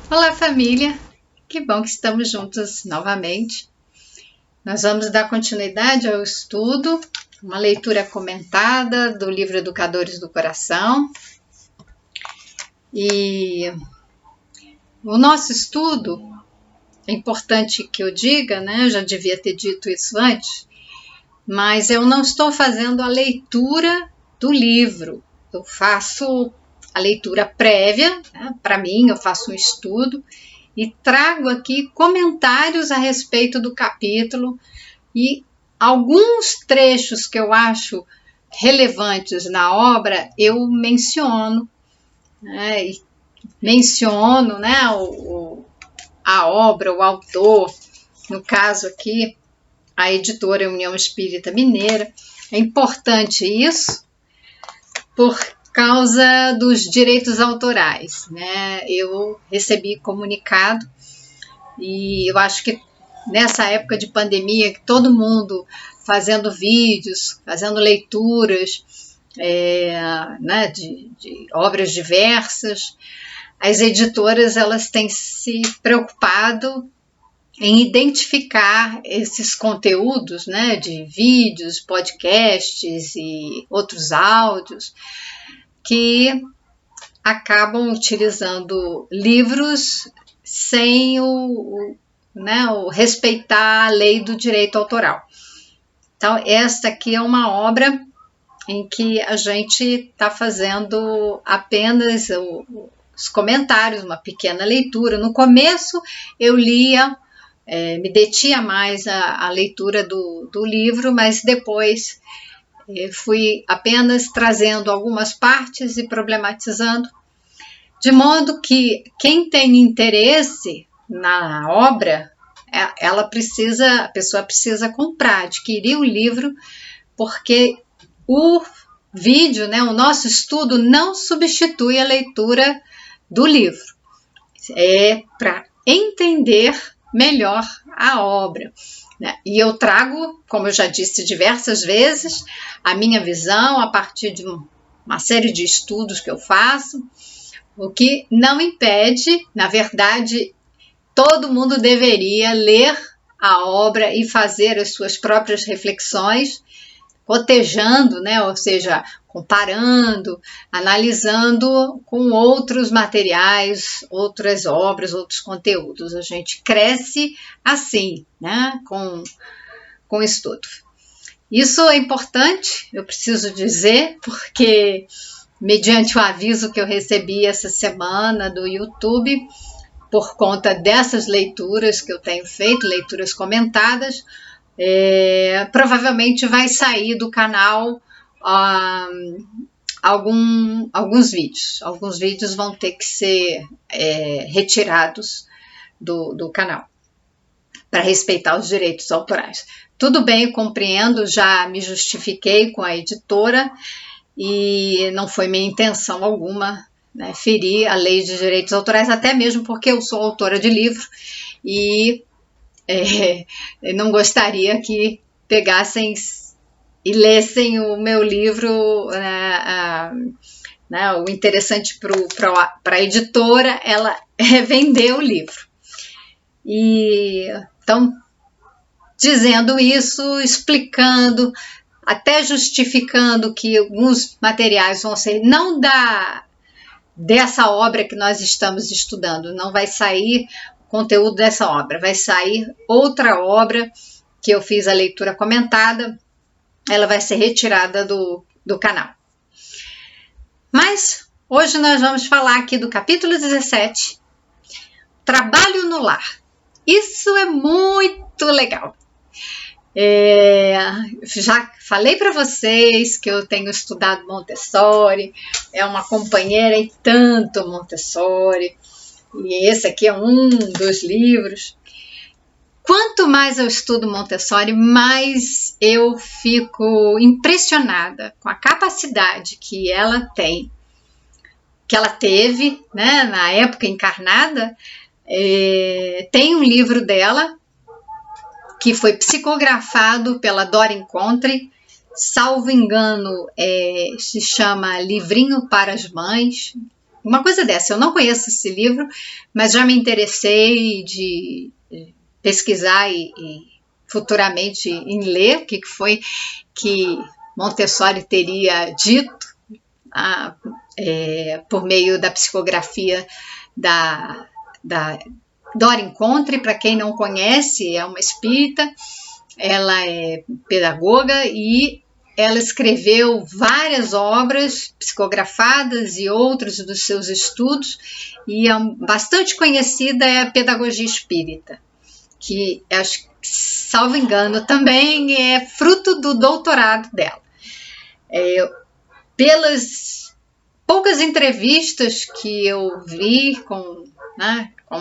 Olá, família! Que bom que estamos juntos novamente. Nós vamos dar continuidade ao estudo, uma leitura comentada do livro Educadores do Coração. E o nosso estudo, é importante que eu diga, né? Eu já devia ter dito isso antes, mas eu não estou fazendo a leitura do livro. Eu faço a leitura prévia, né? Para mim, eu faço um estudo e trago aqui comentários a respeito do capítulo e alguns trechos que eu acho relevantes na obra eu menciono, né? Menciono, né, a obra, o autor, no caso aqui, a editora União Espírita Mineira. É importante isso por causa dos direitos autorais, né? Eu recebi comunicado e eu acho que nessa época de pandemia, que todo mundo fazendo vídeos, fazendo leituras né, de obras diversas, as editoras elas têm se preocupado em identificar esses conteúdos, né, de vídeos, podcasts e outros áudios que acabam utilizando livros sem o respeitar a lei do direito autoral. Então, esta aqui é uma obra em que a gente está fazendo apenas os comentários, uma pequena leitura. No começo eu lia, me detinha mais a leitura do livro, mas depois fui apenas trazendo algumas partes e problematizando, de modo que quem tem interesse na obra, a pessoa precisa comprar, adquirir o livro, porque o vídeo, né, o nosso estudo não substitui a leitura do livro. É para entender melhor a obra, né? E eu trago, como eu já disse diversas vezes, a minha visão a partir de uma série de estudos que eu faço, o que não impede, na verdade, todo mundo deveria ler a obra e fazer as suas próprias reflexões, cotejando, né? Ou seja, comparando, analisando com outros materiais, outras obras, outros conteúdos. A gente cresce assim, né? Com o estudo. Isso é importante, eu preciso dizer, porque mediante o aviso que eu recebi essa semana do YouTube, por conta dessas leituras que eu tenho feito, leituras comentadas, provavelmente vai sair do canal alguns vídeos. Alguns vídeos vão ter que ser retirados do canal, para respeitar os direitos autorais. Tudo bem, eu compreendo, já me justifiquei com a editora e não foi minha intenção alguma, né, ferir a lei de direitos autorais, até mesmo porque eu sou autora de livro e não gostaria que pegassem e lessem o meu livro, né, o interessante para a editora, ela vender o livro. E então, dizendo isso, explicando, até justificando que alguns materiais vão ser não dessa obra que nós estamos estudando, não vai sair o conteúdo dessa obra, vai sair outra obra que eu fiz a leitura comentada, ela vai ser retirada do canal. Mas hoje nós vamos falar aqui do capítulo 17, Trabalho no Lar. Isso é muito legal. Já falei para vocês que eu tenho estudado Montessori, é uma companheira em tanto Montessori, e esse aqui é um dos livros. Quanto mais eu estudo Montessori, mais eu fico impressionada com a capacidade que ela tem, que ela teve, né, na época encarnada. Tem um livro dela que foi psicografado pela Doreen Contrey, salvo engano, se chama Livrinho para as Mães, uma coisa dessa. Eu não conheço esse livro, mas já me interessei de pesquisar e futuramente em ler o que foi que Montessori teria dito por meio da psicografia da Dora Incontri. Para quem não conhece, é uma espírita, ela é pedagoga e ela escreveu várias obras psicografadas e outros dos seus estudos, e bastante conhecida é a Pedagogia Espírita, que, salvo engano, também é fruto do doutorado dela. Pelas poucas entrevistas que eu vi com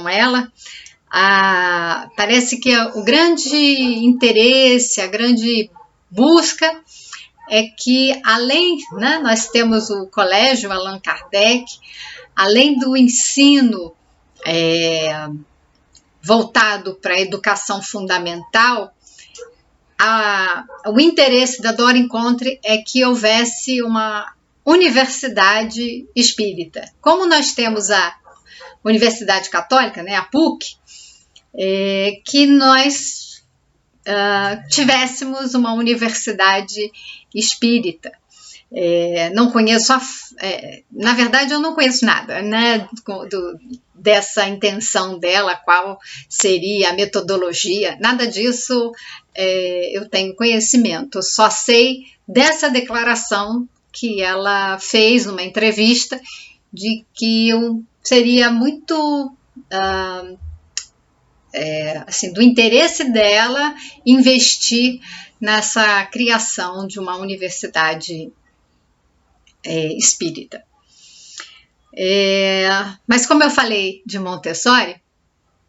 ela, parece que o grande interesse, a grande busca é que, além, nós temos o Colégio Allan Kardec, além do ensino voltado para a educação fundamental, o interesse da Dora Incontri é que houvesse uma universidade espírita. Como nós temos a Universidade Católica, a PUC, que nós tivéssemos uma universidade espírita. Não conheço, na verdade eu não conheço nada, dessa intenção dela, qual seria a metodologia, nada disso eu tenho conhecimento. Eu só sei dessa declaração que ela fez numa entrevista, de que seria muito do interesse dela investir nessa criação de uma universidade espírita. Mas como eu falei de Montessori,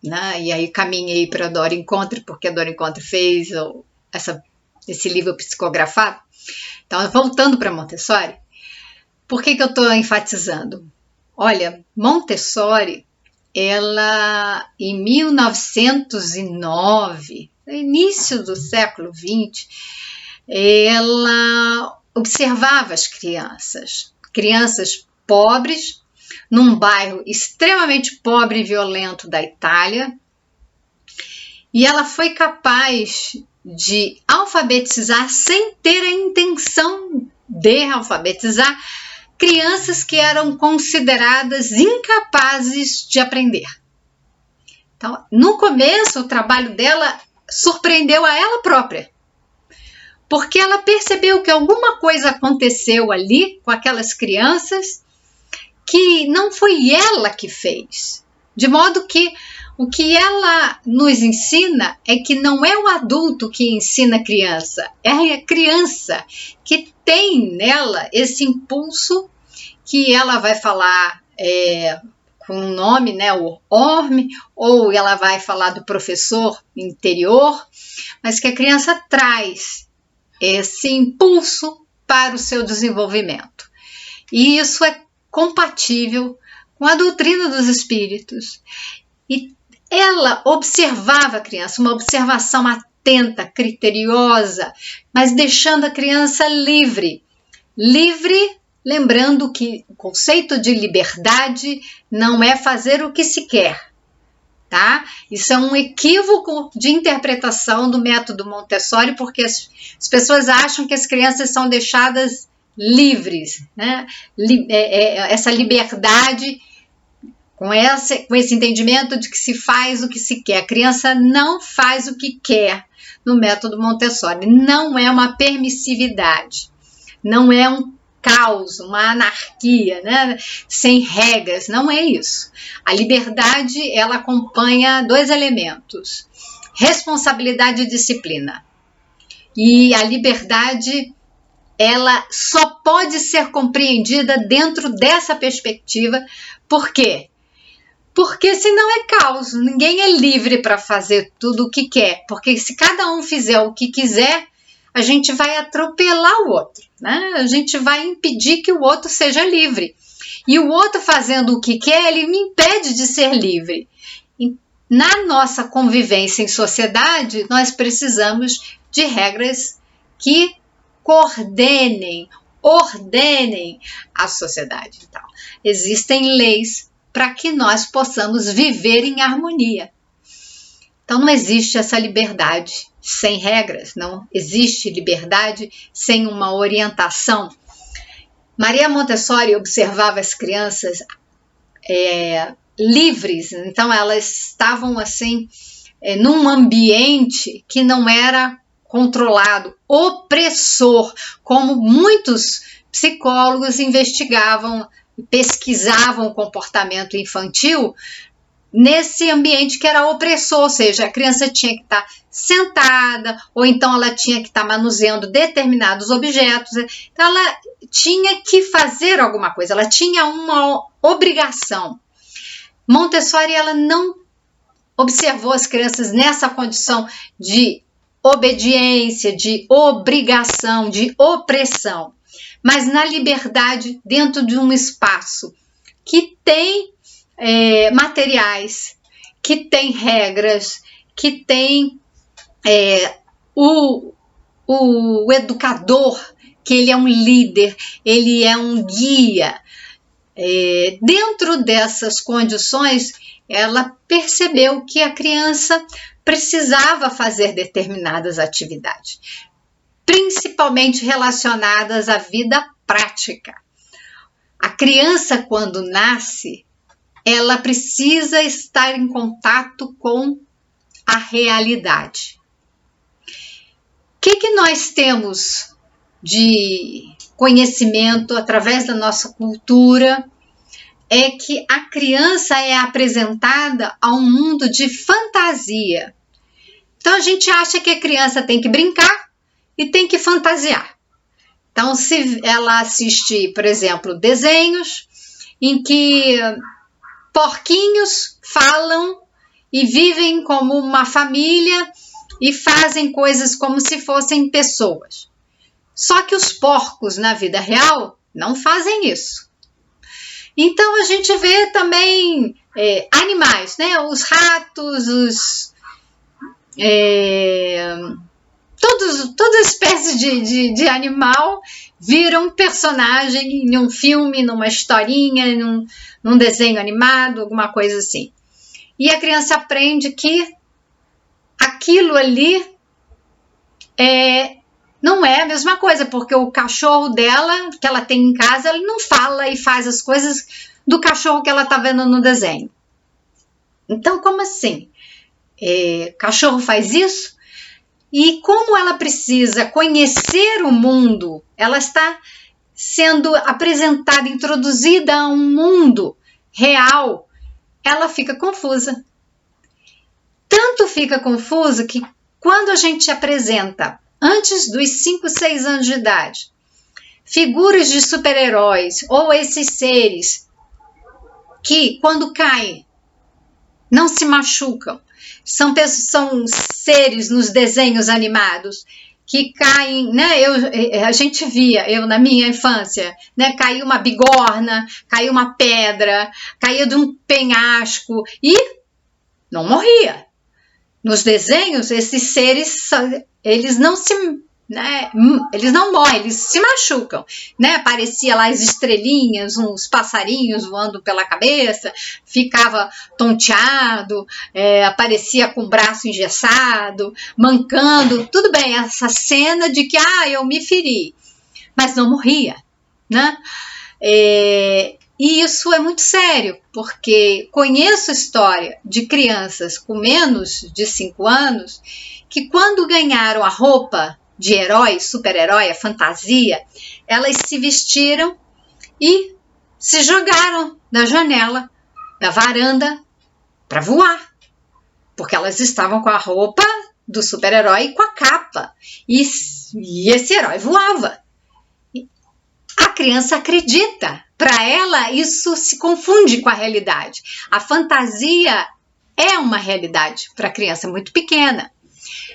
e aí caminhei para a Dora Incontri, porque a Dora Incontri fez esse livro psicografado. Então, voltando para Montessori, por que eu estou enfatizando? Olha, Montessori, ela, em 1909, no início do século XX, ela observava as crianças pobres, num bairro extremamente pobre e violento da Itália, e ela foi capaz de alfabetizar, sem ter a intenção de alfabetizar, crianças que eram consideradas incapazes de aprender. Então, no começo, o trabalho dela surpreendeu a ela própria, porque ela percebeu que alguma coisa aconteceu ali com aquelas crianças que não foi ela que fez. De modo que o que ela nos ensina é que não é o adulto que ensina a criança, é a criança que tem nela esse impulso que ela vai falar com o nome, o ORM, ou ela vai falar do professor interior, mas que a criança traz esse impulso para o seu desenvolvimento. E isso é compatível com a doutrina dos espíritos. E ela observava a criança, uma observação atenta, criteriosa, mas deixando a criança livre. Livre, lembrando que o conceito de liberdade não é fazer o que se quer, tá? Isso é um equívoco de interpretação do método Montessori, porque as pessoas acham que as crianças são deixadas livres, essa liberdade, com esse entendimento de que se faz o que se quer. A criança não faz o que quer no método Montessori. Não é uma permissividade, não é um caos, uma anarquia, sem regras, não é isso. A liberdade, ela acompanha dois elementos: responsabilidade e disciplina. E a liberdade, ela só pode ser compreendida dentro dessa perspectiva. Por quê? Porque senão é caos, ninguém é livre para fazer tudo o que quer, porque se cada um fizer o que quiser, a gente vai atropelar o outro, a gente vai impedir que o outro seja livre. E o outro fazendo o que quer, ele me impede de ser livre. E na nossa convivência em sociedade, nós precisamos de regras que coordenem, ordenem a sociedade. Então, existem leis para que nós possamos viver em harmonia. Então, não existe essa liberdade sem regras, não existe liberdade sem uma orientação. Maria Montessori observava as crianças livres, então elas estavam assim, num ambiente que não era controlado, opressor, como muitos psicólogos investigavam, pesquisavam o comportamento infantil nesse ambiente que era opressor, ou seja, a criança tinha que estar sentada, ou então ela tinha que estar manuseando determinados objetos, então ela tinha que fazer alguma coisa, ela tinha uma obrigação. Montessori, ela não observou as crianças nessa condição de obediência, de obrigação, de opressão, mas na liberdade dentro de um espaço que tem materiais, que tem regras, que tem o educador, que ele é um líder, ele é um guia. Dentro dessas condições, ela percebeu que a criança precisava fazer determinadas atividades, principalmente relacionadas à vida prática. A criança, quando nasce, ela precisa estar em contato com a realidade. O que nós temos de conhecimento através da nossa cultura é que a criança é apresentada a um mundo de fantasia. Então a gente acha que a criança tem que brincar e tem que fantasiar. Então, se ela assiste, por exemplo, desenhos em que porquinhos falam e vivem como uma família e fazem coisas como se fossem pessoas. Só que os porcos na vida real não fazem isso. Então a gente vê também animais, né? Os ratos, toda espécie de animal viram personagem em um filme, numa historinha, num desenho animado, alguma coisa assim. E a criança aprende que aquilo ali não é a mesma coisa, porque o cachorro dela, que ela tem em casa, ele não fala e faz as coisas do cachorro que ela está vendo no desenho. Então, como assim? Cachorro faz isso? E como ela precisa conhecer o mundo, ela está sendo apresentada, introduzida a um mundo real, ela fica confusa. Tanto fica confusa que quando a gente apresenta, antes dos 5, 6 anos de idade, figuras de super-heróis ou esses seres que, quando caem, não se machucam, são seres nos desenhos animados que caem, né? A gente via, eu na minha infância, né? Caiu uma bigorna, caiu uma pedra, caiu de um penhasco e não morria. Nos desenhos, esses seres, eles não morrem, eles se machucam, né? Aparecia lá as estrelinhas, uns passarinhos voando pela cabeça, ficava tonteado, aparecia com o braço engessado, mancando, tudo bem, essa cena de que, eu me feri, mas não morria, né? E isso é muito sério, porque conheço história de crianças com menos de 5 anos que quando ganharam a roupa de herói, super-herói, a fantasia, elas se vestiram e se jogaram da janela, da varanda, para voar. Porque elas estavam com a roupa do super-herói e com a capa. E esse herói voava. A criança acredita. Para ela, isso se confunde com a realidade. A fantasia é uma realidade para a criança muito pequena,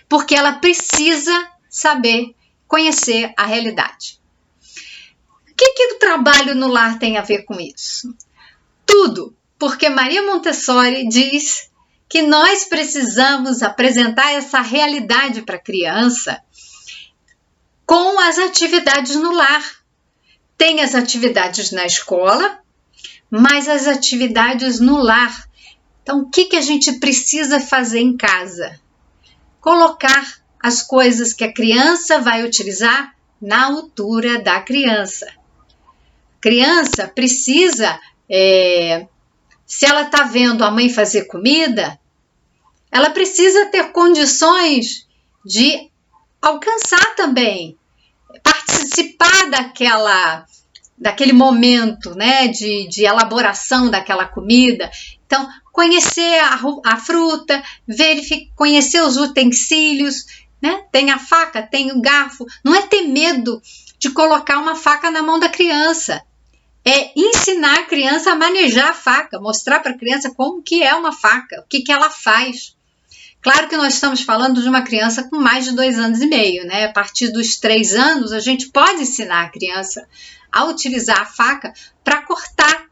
porque ela precisa saber, conhecer a realidade. O que o trabalho no lar tem a ver com isso? Tudo, porque Maria Montessori diz que nós precisamos apresentar essa realidade para a criança com as atividades no lar. tem as atividades na escola, mas as atividades no lar. Então, o que a gente precisa fazer em casa? Colocar as coisas que a criança vai utilizar na altura da criança. A criança precisa, se ela está vendo a mãe fazer comida, ela precisa ter condições de alcançar também, participar daquele momento, né, de elaboração daquela comida. Então, conhecer a fruta, conhecer os utensílios, né? Tem a faca, tem o garfo. Não é ter medo de colocar uma faca na mão da criança. É ensinar a criança a manejar a faca, mostrar para a criança como que é uma faca, o que ela faz. Claro que nós estamos falando de uma criança com mais de 2 anos e meio, né? A partir dos 3 anos, a gente pode ensinar a criança a utilizar a faca para cortar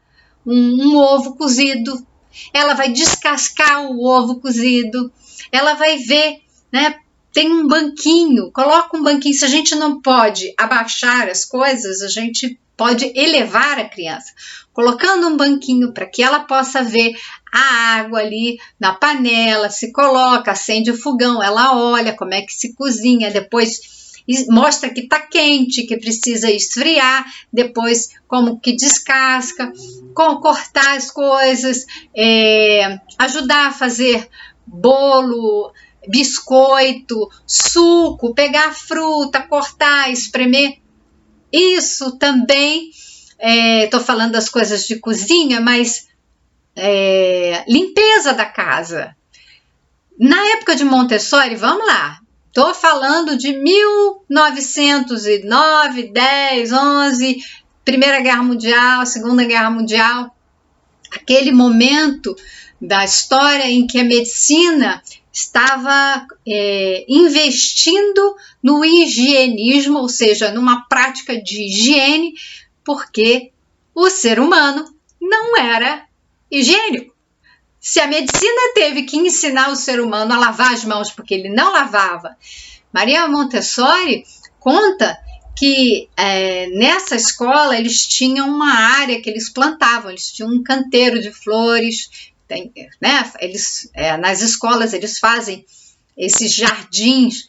um ovo cozido. Ela vai descascar o ovo cozido, ela vai ver, né? Tem um banquinho, coloca um banquinho. Se a gente não pode abaixar as coisas, a gente pode elevar a criança, colocando um banquinho para que ela possa ver a água ali na panela, se coloca, acende o fogão, ela olha como é que se cozinha, depois mostra que está quente, que precisa esfriar, depois como que descasca, como cortar as coisas, ajudar a fazer bolo, biscoito, suco, pegar fruta, cortar, espremer. Isso também, estou falando das coisas de cozinha, mas limpeza da casa. Na época de Montessori, vamos lá, estou falando de 1909, 10, 11, Primeira Guerra Mundial, Segunda Guerra Mundial, aquele momento da história em que a medicina estava investindo no higienismo, ou seja, numa prática de higiene, porque o ser humano não era higiênico. Se a medicina teve que ensinar o ser humano a lavar as mãos porque ele não lavava, Maria Montessori conta que nessa escola eles tinham uma área que eles plantavam, eles tinham um canteiro de flores, né? Nas escolas eles fazem esses jardins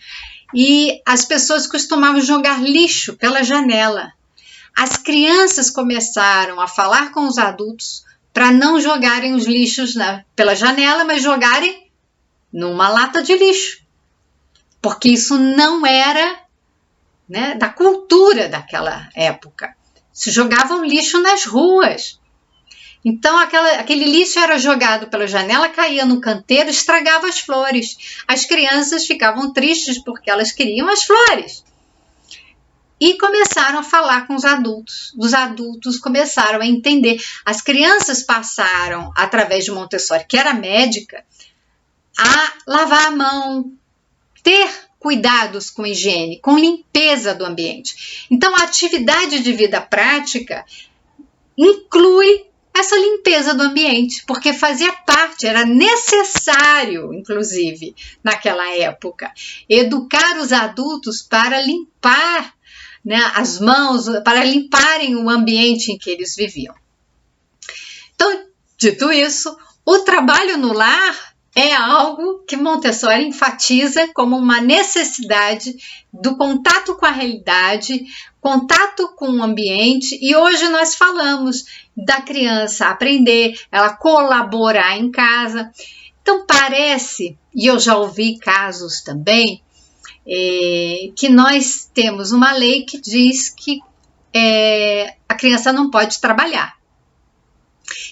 e as pessoas costumavam jogar lixo pela janela. As crianças começaram a falar com os adultos para não jogarem os lixos pela janela, mas jogarem numa lata de lixo, porque isso não era, né, da cultura daquela época. Se jogavam lixo nas ruas. Então, aquele lixo era jogado pela janela, caía no canteiro, estragava as flores. As crianças ficavam tristes porque elas queriam as flores. E começaram a falar com os adultos. Os adultos começaram a entender. As crianças passaram, através de Montessori, que era médica, a lavar a mão, ter cuidados com higiene, com limpeza do ambiente. Então, a atividade de vida prática inclui essa limpeza do ambiente, porque fazia parte, era necessário, inclusive, naquela época, educar os adultos para limpar, né, as mãos, para limparem o ambiente em que eles viviam. Então, dito isso, o trabalho no lar é algo que Montessori enfatiza como uma necessidade do contato com a realidade, contato com o ambiente, e hoje nós falamos da criança aprender, ela colaborar em casa. Então parece, e eu já ouvi casos também, que nós temos uma lei que diz que a criança não pode trabalhar.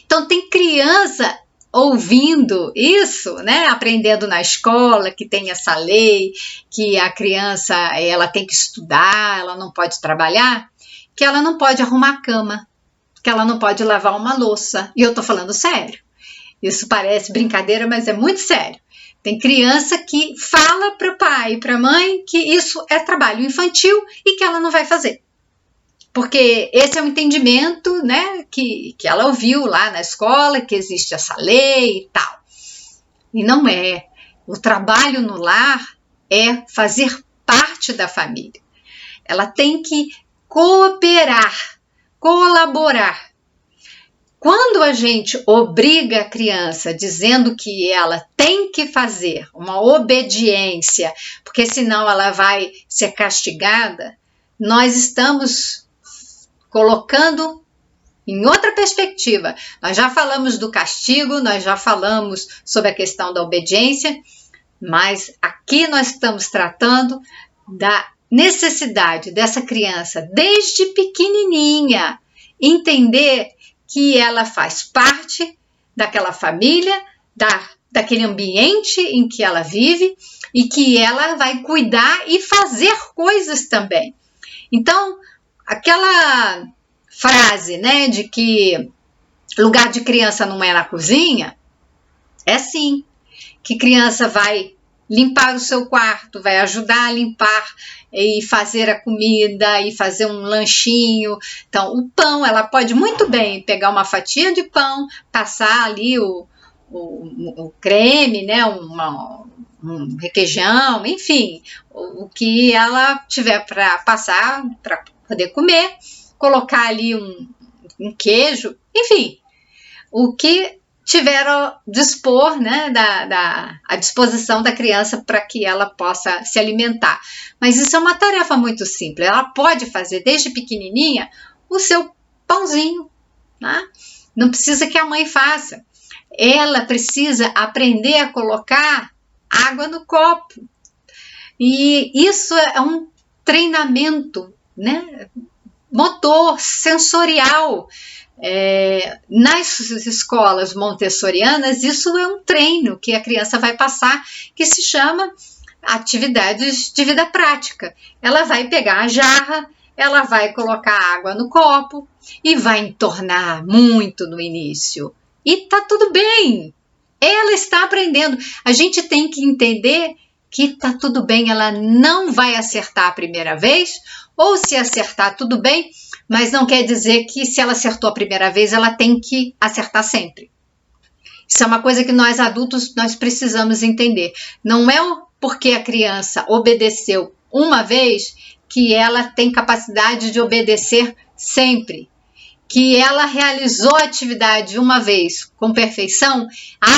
Então tem criança ouvindo isso, né, aprendendo na escola que tem essa lei, que a criança ela tem que estudar, ela não pode trabalhar, que ela não pode arrumar a cama, que ela não pode lavar uma louça. E eu tô falando sério. Isso parece brincadeira, mas é muito sério. Tem criança que fala para o pai e para a mãe que isso é trabalho infantil e que ela não vai fazer. Porque esse é o entendimento, né, que ela ouviu lá na escola, que existe essa lei e tal. E não é. O trabalho no lar é fazer parte da família. Ela tem que cooperar colaborar. Quando a gente obriga a criança dizendo que ela tem que fazer uma obediência, porque senão ela vai ser castigada, nós estamos colocando em outra perspectiva. Nós já falamos do castigo, nós já falamos sobre a questão da obediência, mas aqui nós estamos tratando da necessidade dessa criança, desde pequenininha, entender que ela faz parte daquela família, daquele ambiente em que ela vive e que ela vai cuidar e fazer coisas também. Então, aquela frase, né, de que lugar de criança não é na cozinha, é sim, que criança vai limpar o seu quarto, vai ajudar a limpar e fazer a comida e fazer um lanchinho. Então, o pão, ela pode muito bem pegar uma fatia de pão, passar ali o creme, né, um requeijão, enfim, o que ela tiver para passar, para poder comer, colocar ali um queijo, enfim, o que tiver a dispor, né, à disposição da criança para que ela possa se alimentar. Mas isso é uma tarefa muito simples. Ela pode fazer desde pequenininha o seu pãozinho, né? Não precisa que a mãe faça. Ela precisa aprender a colocar água no copo. E isso é um treinamento, né, motor, sensorial. Nas escolas montessorianas, isso é um treino que a criança vai passar, que se chama atividades de vida prática. Ela vai pegar a jarra, ela vai colocar água no copo e vai entornar muito no início. E tá tudo bem, ela está aprendendo. A gente tem que entender que tá tudo bem, ela não vai acertar a primeira vez, ou se acertar, tudo bem, mas não quer dizer que se ela acertou a primeira vez, ela tem que acertar sempre. Isso é uma coisa que nós adultos, nós precisamos entender. Não é porque a criança obedeceu uma vez que ela tem capacidade de obedecer sempre. Que ela realizou a atividade uma vez com perfeição,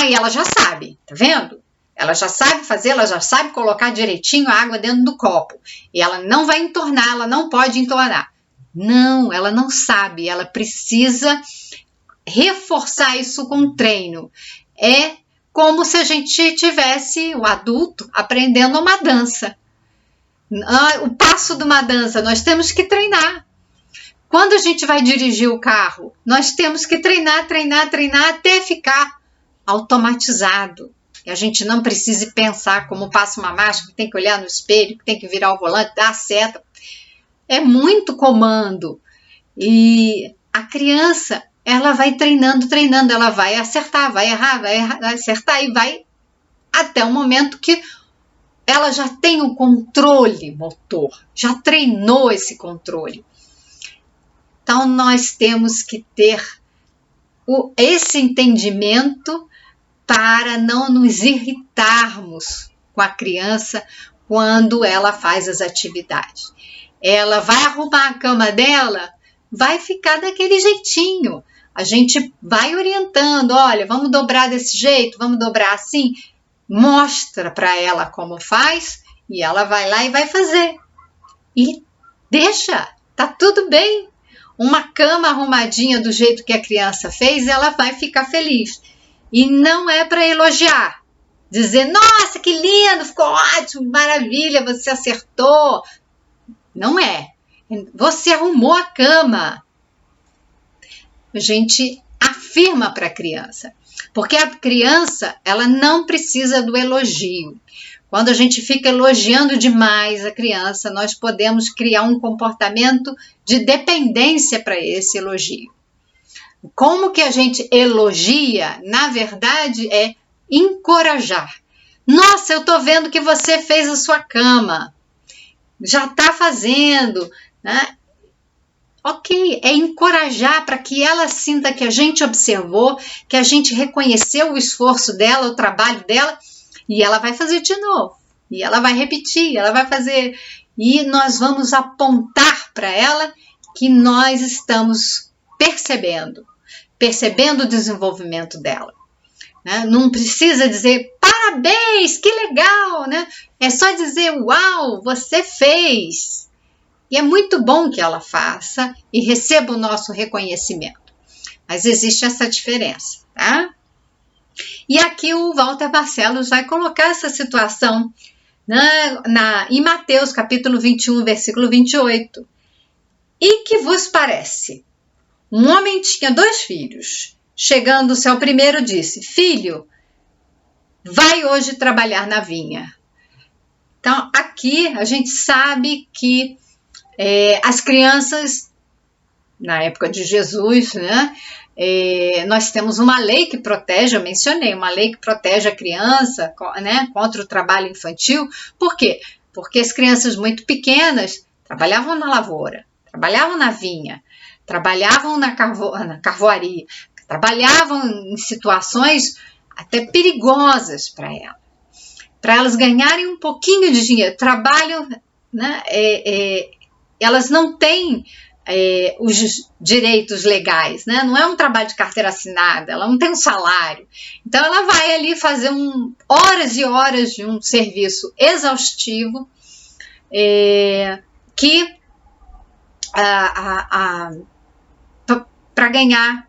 e ela já sabe, tá vendo? Ela já sabe fazer, ela já sabe colocar direitinho a água dentro do copo. E ela não vai entornar, ela não pode entornar. Não, ela não sabe, ela precisa reforçar isso com treino. É como se a gente tivesse o adulto aprendendo uma dança. O passo de uma dança, nós temos que treinar. Quando a gente vai dirigir o carro, nós temos que treinar até ficar automatizado. E a gente não precisa pensar como passa uma marcha, que tem que olhar no espelho, que tem que virar o volante, dar a seta. É muito comando. E a criança, ela vai treinando, ela vai acertar, vai errar, vai acertar e vai até o momento que ela já tem o controle motor, já treinou esse controle. Então, nós temos que ter esse entendimento para não nos irritarmos com a criança quando ela faz as atividades. Ela vai arrumar a cama dela, vai ficar daquele jeitinho. A gente vai orientando, olha, vamos dobrar desse jeito, vamos dobrar assim. Mostra para ela como faz e ela vai lá e vai fazer. E deixa, tá tudo bem. Uma cama arrumadinha do jeito que a criança fez, ela vai ficar feliz. E não é para elogiar, dizer, nossa, que lindo, ficou ótimo, maravilha, você acertou. Não é. Você arrumou a cama. A gente afirma para a criança, porque a criança, ela não precisa do elogio. Quando a gente fica elogiando demais a criança, nós podemos criar um comportamento de dependência para esse elogio. Como que a gente elogia, na verdade, é encorajar. Nossa, eu estou vendo que você fez a sua cama. Já está fazendo, né? Ok, é encorajar para que ela sinta que a gente observou, que a gente reconheceu o esforço dela, o trabalho dela, e ela vai fazer de novo. E ela vai repetir, ela vai fazer. E nós vamos apontar para ela que nós estamos percebendo o desenvolvimento dela. Né? Não precisa dizer parabéns, que legal, né? É só dizer uau, você fez. E é muito bom que ela faça e receba o nosso reconhecimento. Mas existe essa diferença, tá? E aqui o Walter Barcelos vai colocar essa situação em Mateus capítulo 21, versículo 28. E que vos parece? Um homem tinha 2 filhos. Chegando-se ao primeiro, disse: Filho, vai hoje trabalhar na vinha. Então, aqui a gente sabe que as crianças, na época de Jesus, né, nós temos uma lei que protege, eu mencionei, uma lei que protege a criança, né, contra o trabalho infantil. Por quê? Porque as crianças muito pequenas trabalhavam na lavoura, trabalhavam na vinha, trabalhavam na carvoaria, trabalhavam em situações até perigosas para elas ganharem um pouquinho de dinheiro. Trabalham, né, elas não têm os direitos legais, né? Não é um trabalho de carteira assinada, ela não tem um salário. Então ela vai ali fazer horas e horas de um serviço exaustivo que para ganhar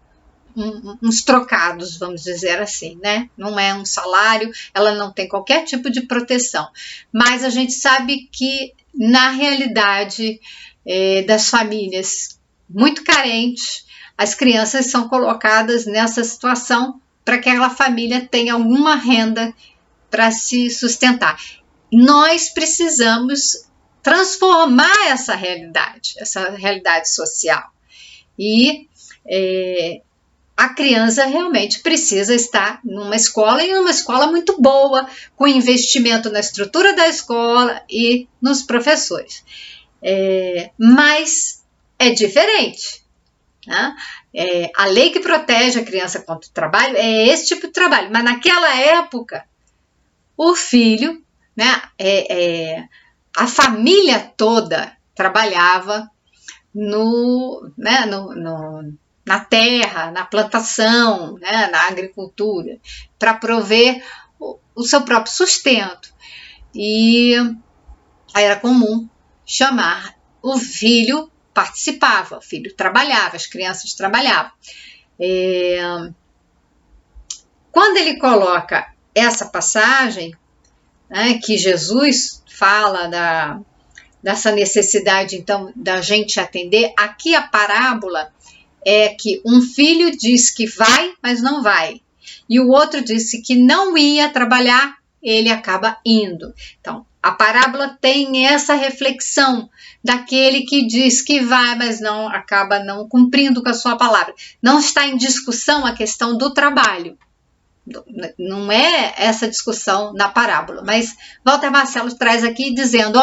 uns trocados, vamos dizer assim, né? Não é um salário, ela não tem qualquer tipo de proteção. Mas a gente sabe que, na realidade das famílias muito carentes, as crianças são colocadas nessa situação para que aquela família tenha alguma renda para se sustentar. Nós precisamos transformar essa realidade social. E a criança realmente precisa estar numa escola, e numa escola muito boa, com investimento na estrutura da escola e nos professores. Mas é diferente. Né? A lei que protege a criança contra o trabalho é esse tipo de trabalho. Mas naquela época, o filho, né, a família toda trabalhava na terra, na plantação, né, na agricultura, para prover o seu próprio sustento. E era comum chamar o filho, participava, o filho trabalhava, as crianças trabalhavam. Quando ele coloca essa passagem, né, que Jesus fala dessa necessidade, então, da gente atender, aqui a parábola é que um filho diz que vai, mas não vai. E o outro disse que não ia trabalhar, ele acaba indo. Então, a parábola tem essa reflexão daquele que diz que vai, mas não acaba não cumprindo com a sua palavra. Não está em discussão a questão do trabalho. Não é essa discussão na parábola. Mas Walter Barcelos traz aqui dizendo,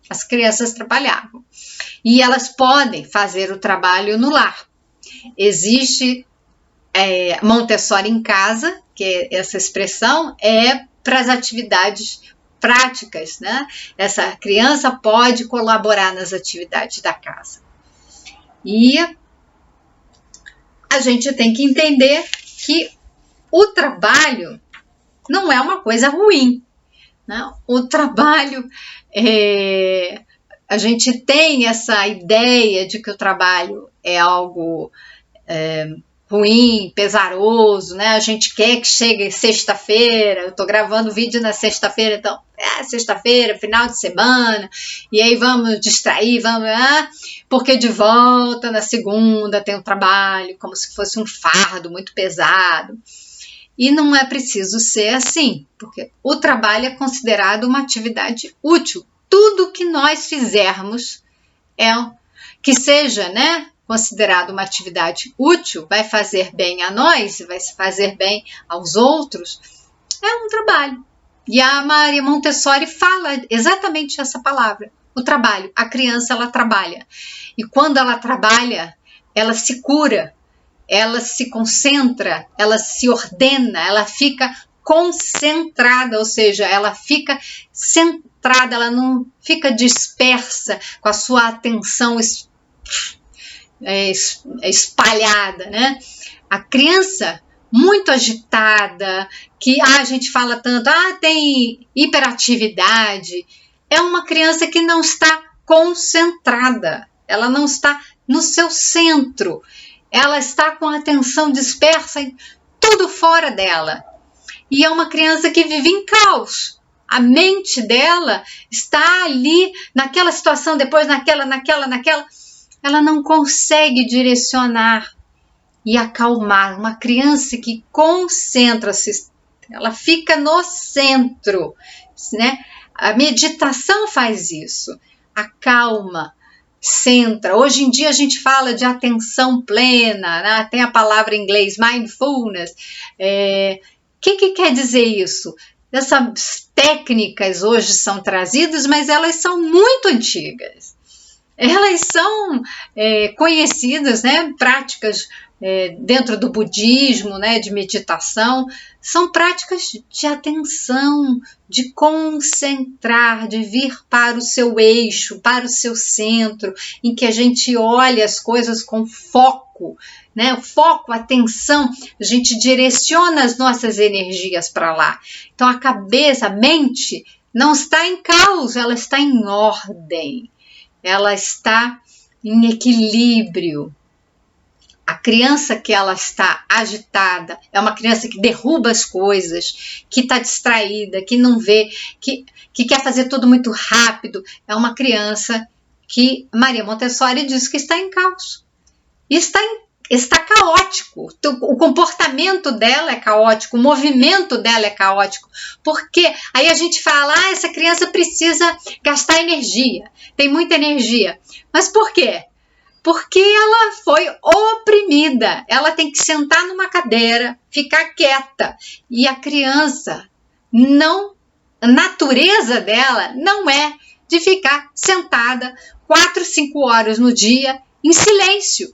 as crianças trabalhavam. E elas podem fazer o trabalho no lar. Existe Montessori em casa, que essa expressão é para as atividades práticas, né? Essa criança pode colaborar nas atividades da casa. E a gente tem que entender que o trabalho não é uma coisa ruim, né? O trabalho, a gente tem essa ideia de que o trabalho é algo ruim, pesaroso, né? A gente quer que chegue sexta-feira, eu tô gravando vídeo na sexta-feira, então, sexta-feira, final de semana, e aí vamos distrair, porque de volta na segunda tem um trabalho, como se fosse um fardo muito pesado. E não é preciso ser assim, porque o trabalho é considerado uma atividade útil. Tudo que nós fizermos que seja, né, considerado uma atividade útil, vai fazer bem a nós, vai fazer bem aos outros, é um trabalho. E a Maria Montessori fala exatamente essa palavra, o trabalho. A criança, ela trabalha. E quando ela trabalha, ela se cura, ela se concentra, ela se ordena, ela fica concentrada, ou seja, ela fica centrada, ela não fica dispersa com a sua atenção espalhada, né? A criança muito agitada, que a gente fala tanto, tem hiperatividade, é uma criança que não está concentrada, ela não está no seu centro, ela está com a atenção dispersa em tudo fora dela. E é uma criança que vive em caos. A mente dela está ali, naquela situação, depois naquela. Ela não consegue direcionar e acalmar. Uma criança que concentra-se, ela fica no centro, né? A meditação faz isso, acalma, centra. Hoje em dia a gente fala de atenção plena, né? Tem a palavra em inglês mindfulness. O que quer dizer isso? Essas técnicas hoje são trazidas, mas elas são muito antigas. Elas são conhecidas, né? Práticas dentro do budismo, né? De meditação, são práticas de atenção, de concentrar, de vir para o seu eixo, para o seu centro, em que a gente olha as coisas com foco, né? O foco, a atenção, a gente direciona as nossas energias para lá. Então a cabeça, a mente não está em caos, ela está em ordem, ela está em equilíbrio. A criança que ela está agitada é uma criança que derruba as coisas, que está distraída, que não vê, que quer fazer tudo muito rápido. É uma criança que Maria Montessori diz que está em caos. Está caótico. O comportamento dela é caótico, o movimento dela é caótico. Porque aí a gente fala, essa criança precisa gastar energia, tem muita energia. Mas por quê? Porque ela foi oprimida, ela tem que sentar numa cadeira, ficar quieta. E a criança, a natureza dela não é de ficar sentada 4, 5 horas no dia em silêncio.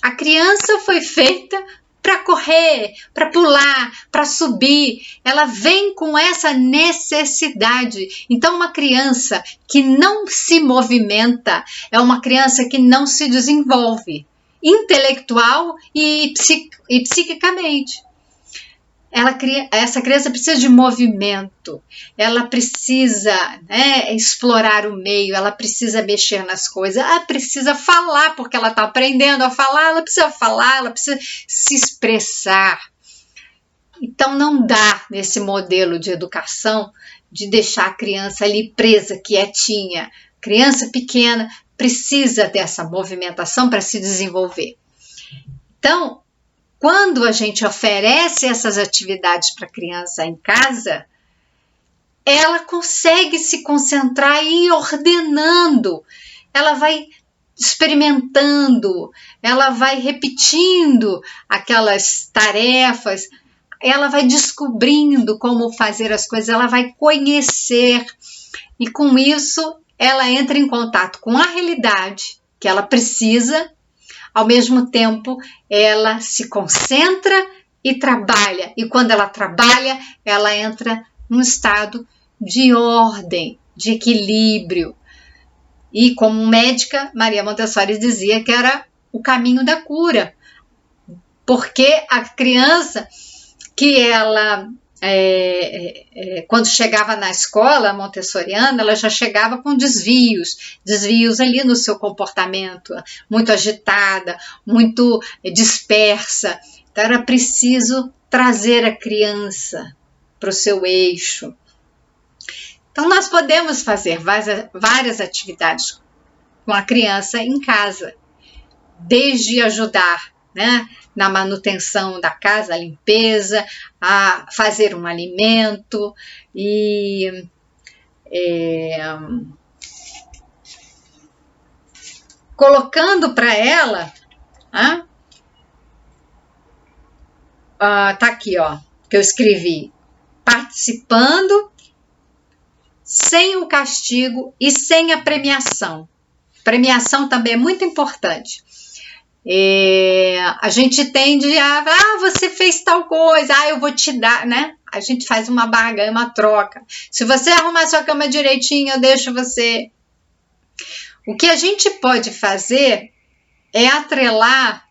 A criança foi feita para correr, para pular, para subir. Ela vem com essa necessidade. Então, uma criança que não se movimenta é uma criança que não se desenvolve intelectual e psiquicamente. Essa criança precisa de movimento, ela precisa, né, explorar o meio, ela precisa mexer nas coisas, ela precisa falar, porque ela está aprendendo a falar, ela precisa se expressar. Então não dá nesse modelo de educação de deixar a criança ali presa, quietinha. Criança pequena precisa dessa movimentação para se desenvolver. Então, quando a gente oferece essas atividades para a criança em casa, ela consegue se concentrar e ir ordenando. Ela vai experimentando, ela vai repetindo aquelas tarefas, ela vai descobrindo como fazer as coisas, ela vai conhecer. E com isso, ela entra em contato com a realidade que ela precisa. Ao mesmo tempo, ela se concentra e trabalha. E quando ela trabalha, ela entra num estado de ordem, de equilíbrio. E como médica, Maria Montessori dizia que era o caminho da cura. Porque a criança que ela, quando chegava na escola montessoriana, ela já chegava com desvios ali no seu comportamento, muito agitada, muito dispersa. Então era preciso trazer a criança para o seu eixo. Então nós podemos fazer várias atividades com a criança em casa, desde ajudar, né, na manutenção da casa, a limpeza, a fazer um alimento e colocando para ela, tá aqui, ó, que eu escrevi, participando sem o castigo e sem a premiação. Premiação também é muito importante. A gente tende a, você fez tal coisa, eu vou te dar, né? A gente faz uma barganha, uma troca. Se você arrumar sua cama direitinho, eu deixo você. O que a gente pode fazer é atrelar,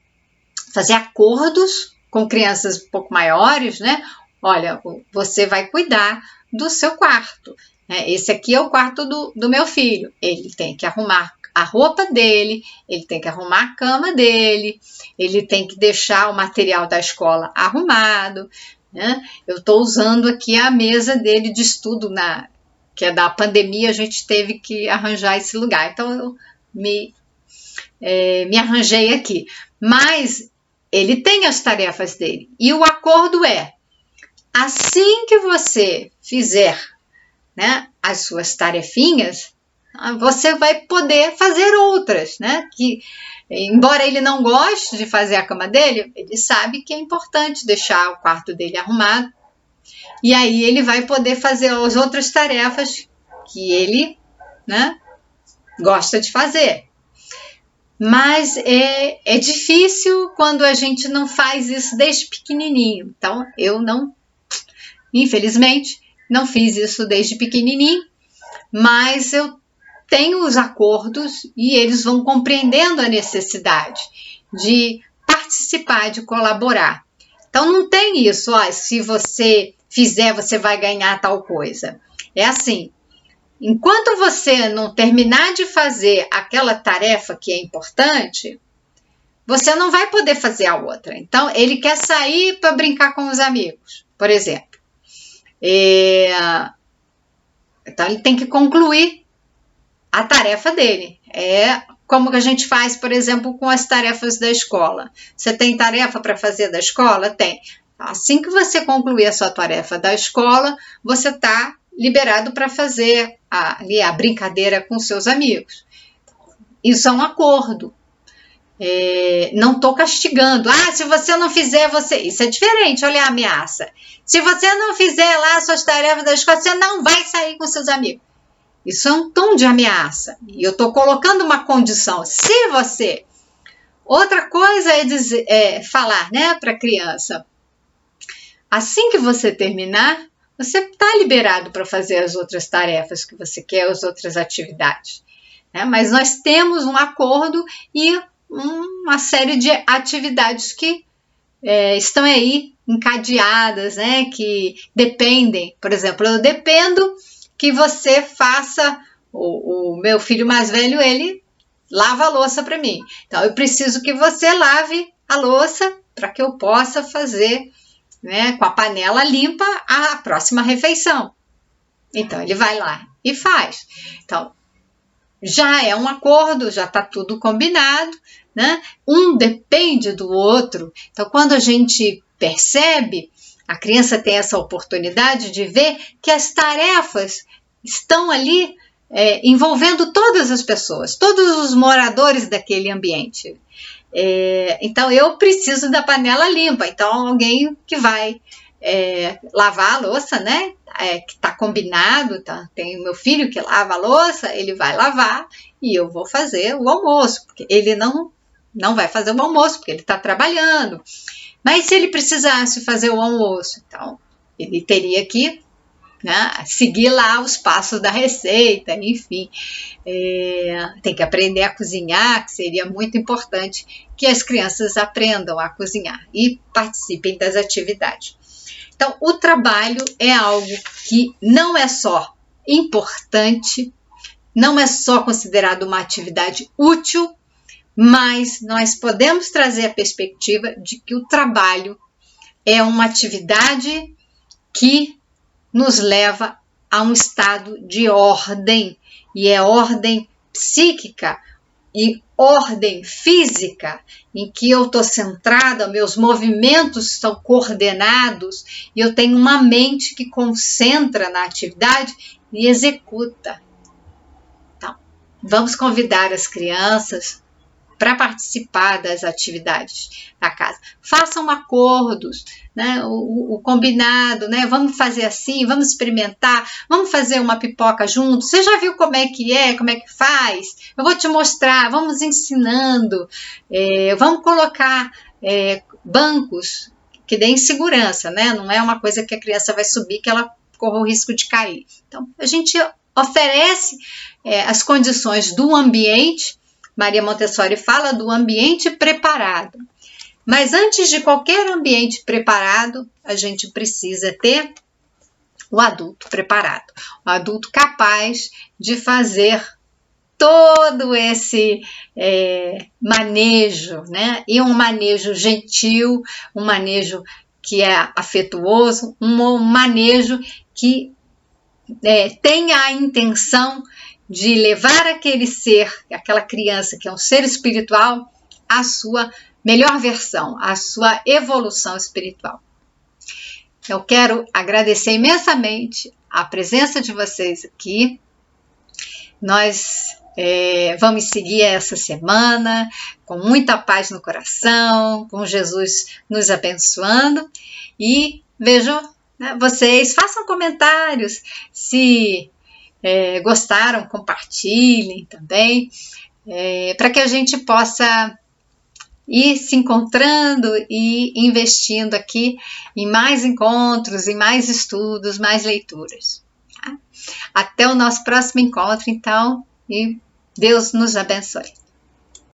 fazer acordos com crianças um pouco maiores, né? Olha, você vai cuidar do seu quarto. Esse aqui é o quarto do meu filho. Ele tem que arrumar a roupa dele, ele tem que arrumar a cama dele, ele tem que deixar o material da escola arrumado, né? Eu estou usando aqui a mesa dele de estudo, que é da pandemia, a gente teve que arranjar esse lugar. Então, eu me arranjei aqui. Mas ele tem as tarefas dele. E o acordo é, assim que você fizer, né, as suas tarefinhas, você vai poder fazer outras, né? Que, embora ele não goste de fazer a cama dele, ele sabe que é importante deixar o quarto dele arrumado. E aí ele vai poder fazer as outras tarefas que ele, né, gosta de fazer. Mas é difícil quando a gente não faz isso desde pequenininho. Então, eu não, infelizmente, não fiz isso desde pequenininho, mas eu tenho os acordos e eles vão compreendendo a necessidade de participar, de colaborar. Então, não tem isso, se você fizer, você vai ganhar tal coisa. É assim, enquanto você não terminar de fazer aquela tarefa que é importante, você não vai poder fazer a outra. Então, ele quer sair para brincar com os amigos, por exemplo. Então, ele tem que concluir a tarefa dele. É como que a gente faz, por exemplo, com as tarefas da escola. Você tem tarefa para fazer da escola? Tem. Assim que você concluir a sua tarefa da escola, você está liberado para fazer a brincadeira com seus amigos. Isso é um acordo. Não estou castigando. Se você não fizer, você... Isso é diferente, olha a ameaça. Se você não fizer lá as suas tarefas da escola, você não vai sair com seus amigos. Isso é um tom de ameaça. E eu estou colocando uma condição. Se você... Outra coisa é falar, né, para a criança. Assim que você terminar, você está liberado para fazer as outras tarefas que você quer, as outras atividades. Mas nós temos um acordo e uma série de atividades que estão aí encadeadas, né, que dependem. Por exemplo, eu dependo que você faça, o meu filho mais velho, ele lava a louça para mim. Então, eu preciso que você lave a louça para que eu possa fazer, né, com a panela limpa a próxima refeição. Então, ele vai lá e faz. Então, já é um acordo, já está tudo combinado, né? Um depende do outro. Então, quando a gente percebe, a criança tem essa oportunidade de ver que as tarefas estão ali envolvendo todas as pessoas, todos os moradores daquele ambiente. Então, eu preciso da panela limpa. Então, alguém que vai lavar a louça, né? Que está combinado, tá? Tem o meu filho que lava a louça, ele vai lavar e eu vou fazer o almoço, porque ele não vai fazer o almoço, porque ele está trabalhando. Mas se ele precisasse fazer o almoço, então ele teria que, né, seguir lá os passos da receita, enfim. Tem que aprender a cozinhar, que seria muito importante que as crianças aprendam a cozinhar e participem das atividades. Então, o trabalho é algo que não é só importante, não é só considerado uma atividade útil, mas nós podemos trazer a perspectiva de que o trabalho é uma atividade que nos leva a um estado de ordem, e é ordem psíquica e ordem física, em que eu estou centrada, meus movimentos estão coordenados e eu tenho uma mente que concentra na atividade e executa. Então, vamos convidar as crianças para participar das atividades da casa. Façam acordos, né? O combinado, né? Vamos fazer assim, vamos experimentar, vamos fazer uma pipoca juntos. Você já viu como é que faz? Eu vou te mostrar, vamos ensinando, vamos colocar bancos que deem segurança, né? Não é uma coisa que a criança vai subir que ela corra o risco de cair. Então, a gente oferece as condições do ambiente. Maria Montessori fala do ambiente preparado. Mas antes de qualquer ambiente preparado, a gente precisa ter o adulto preparado, o adulto capaz de fazer todo esse manejo, né? E um manejo gentil, um manejo que é afetuoso, um manejo que tenha a intenção de levar aquele ser, aquela criança que é um ser espiritual, à sua melhor versão, à sua evolução espiritual. Eu quero agradecer imensamente a presença de vocês aqui. Nós vamos seguir essa semana com muita paz no coração, com Jesus nos abençoando e vejo vocês, façam comentários, se gostaram, compartilhem também, para que a gente possa ir se encontrando e investindo aqui em mais encontros, em mais estudos, mais leituras. Tá? Até o nosso próximo encontro, então, e Deus nos abençoe.